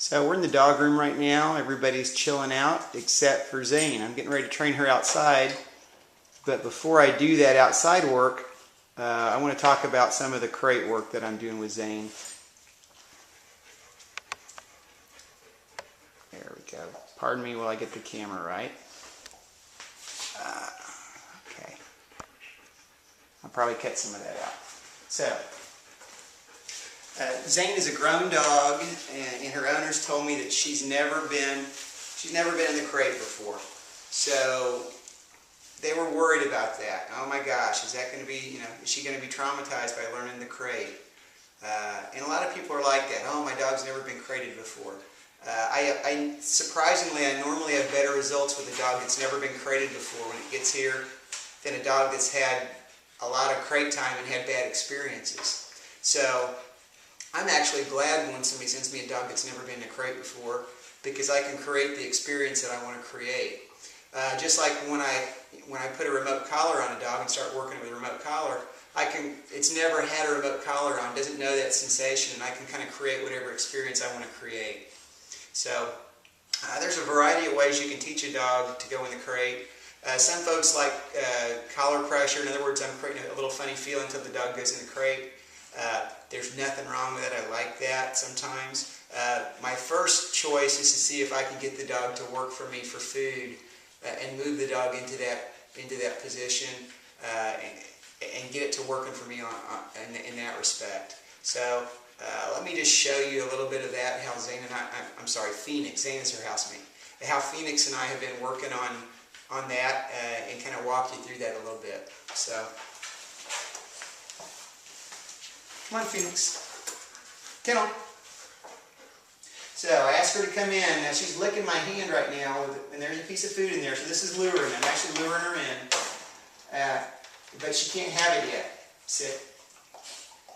So we're in the dog room right now. Everybody's chilling out except for Zane. I'm getting ready to train her outside. But before I do that outside work, I want to talk about some of the crate work that I'm doing with Zane. There we go. Pardon me while I get the camera right. Okay. I'll probably cut some of that out. So, Zane is a grown dog, and her owners told me that she's never been in the crate before. So they were worried about that. Oh my gosh, is that going to be, is she going to be traumatized by learning the crate? And a lot of people are like that. Oh, my dog's never been crated before. Surprisingly, I normally have better results with a dog that's never been crated before when it gets here than a dog that's had a lot of crate time and had bad experiences. So I'm actually glad when somebody sends me a dog that's never been in a crate before, because I can create the experience that I want to create. Just like when I put a remote collar on a dog and start working with a remote collar, it's never had a remote collar on, doesn't know that sensation, and I can kind of create whatever experience I want to create. So there's a variety of ways you can teach a dog to go in the crate. Some folks like collar pressure. In other words, I'm creating a little funny feel until the dog goes in the crate. There's nothing wrong with it. I like that sometimes. My first choice is to see if I can get the dog to work for me for food and move the dog into that position and get it to working for me in that respect. So let me just show you a little bit of that, how Zane and Phoenix, Zane is her housemate, how Phoenix and I have been working on that and kind of walk you through that a little bit. So, come on, Phoenix. Kennel. So I asked her to come in. Now she's licking my hand right now, and there's a piece of food in there. So this is luring. I'm actually luring her in, but she can't have it yet. Sit.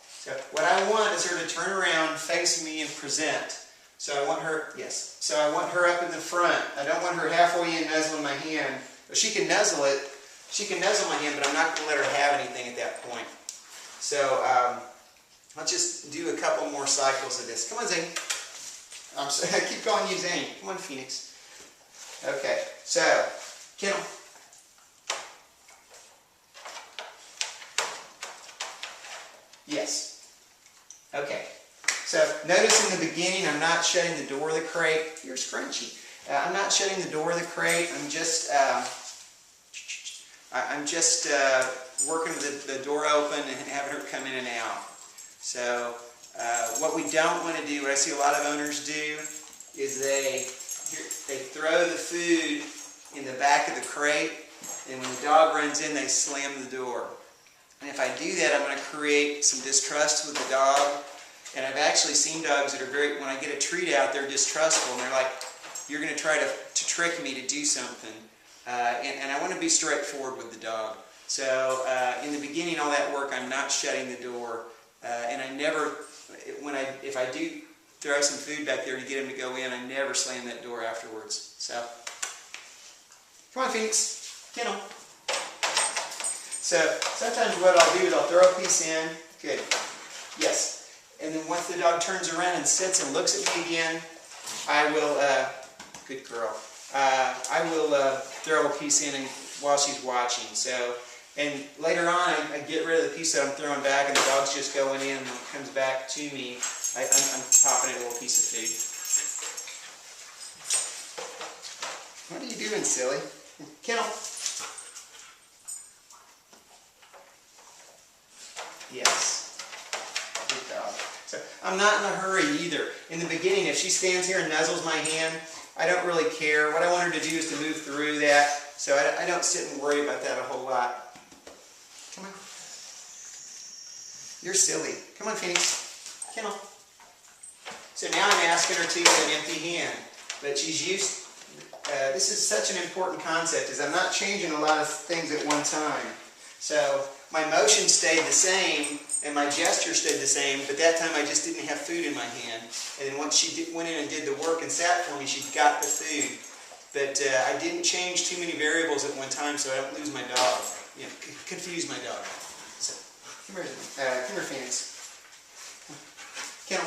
So what I want is her to turn around, face me, and present. So I want her, yes. So I want her up in the front. I don't want her halfway in nuzzling my hand. But she can nuzzle it. She can nuzzle my hand, but I'm not going to let her have anything at that point. So let's just do a couple more cycles of this. Come on, Zane. I keep calling you Zane. Come on, Phoenix. Okay. So, kennel. Yes. Okay. So notice in the beginning I'm not shutting the door of the crate. You're scrunchy. I'm not shutting the door of the crate. I'm just working with the door open and having her come in and out. So what we don't want to do, what I see a lot of owners do, is they throw the food in the back of the crate, and when the dog runs in, they slam the door. And if I do that, I'm going to create some distrust with the dog. And I've actually seen dogs that are when I get a treat out, they're distrustful, and they're like, you're going to try to trick me to do something. And I want to be straightforward with the dog. So in the beginning, all that work, I'm not shutting the door. And I never, if I do throw some food back there to get him to go in, I never slam that door afterwards. So, come on, Phoenix. Kennel. So sometimes what I'll do is I'll throw a piece in. Good. Yes. And then once the dog turns around and sits and looks at me again, I will, good girl, I will throw a piece in while she's watching. So, and later on, I get rid of the piece that I'm throwing back, and the dog's just going in, and when it comes back to me, I'm popping in a little piece of food. What are you doing, silly? Kennel. Yes. Good dog. So I'm not in a hurry either. In the beginning, if she stands here and nuzzles my hand, I don't really care. What I want her to do is to move through that, so I don't sit and worry about that a whole lot. Come on. You're silly. Come on, Phoenix. Kennel. So now I'm asking her to with an empty hand, but she's used. This is such an important concept, is I'm not changing a lot of things at one time. So my motion stayed the same, and my gesture stayed the same, but that time I just didn't have food in my hand. And then once she went in and did the work and sat for me, she got the food. But I didn't change too many variables at one time, so I don't lose my dog. Confuse my dog. So, come here, Phoenix. Kennel.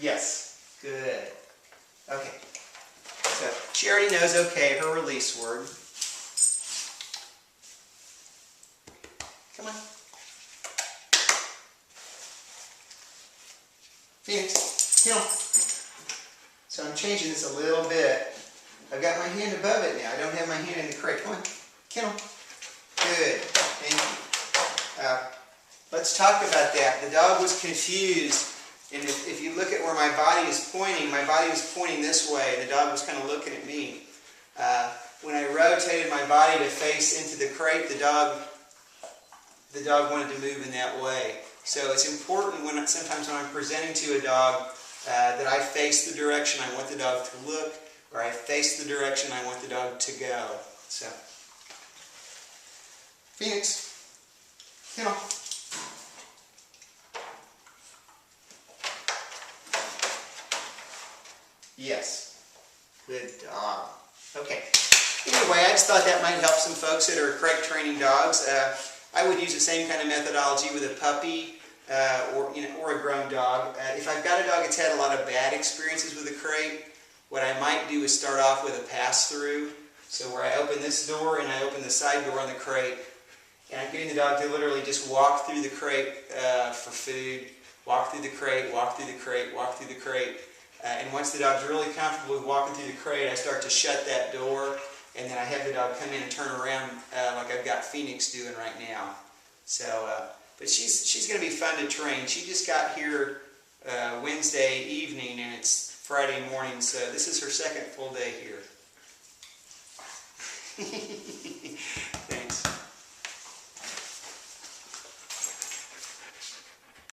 Yes. Good. Okay. So she already knows okay, her release word. Come on. Phoenix, kennel. So I'm changing this a little bit. I've got my hand above it now. I don't have my hand in the crate. Come on. Kennel. Good. Thank you. Let's talk about that. The dog was confused. And if you look at where my body is pointing, my body was pointing this way. And the dog was kind of looking at me. When I rotated my body to face into the crate, the dog wanted to move in that way. So it's important sometimes when I'm presenting to a dog that I face the direction I want the dog to look, or I face the direction I want the dog to go. So, Phoenix, kennel. Yes. Good dog. Okay. Anyway, I just thought that might help some folks that are crate training dogs. I would use the same kind of methodology with a puppy or a grown dog. If I've got a dog that's had a lot of bad experiences with a crate, what I might do is start off with a pass-through. So where I open this door and I open the side door on the crate, and I'm getting the dog to literally just walk through the crate for food, walk through the crate, walk through the crate, walk through the crate. And once the dog's really comfortable with walking through the crate, I start to shut that door, and then I have the dog come in and turn around like I've got Phoenix doing right now. So, but she's going to be fun to train. She just got here Wednesday evening, and it's Friday morning, so this is her second full day here.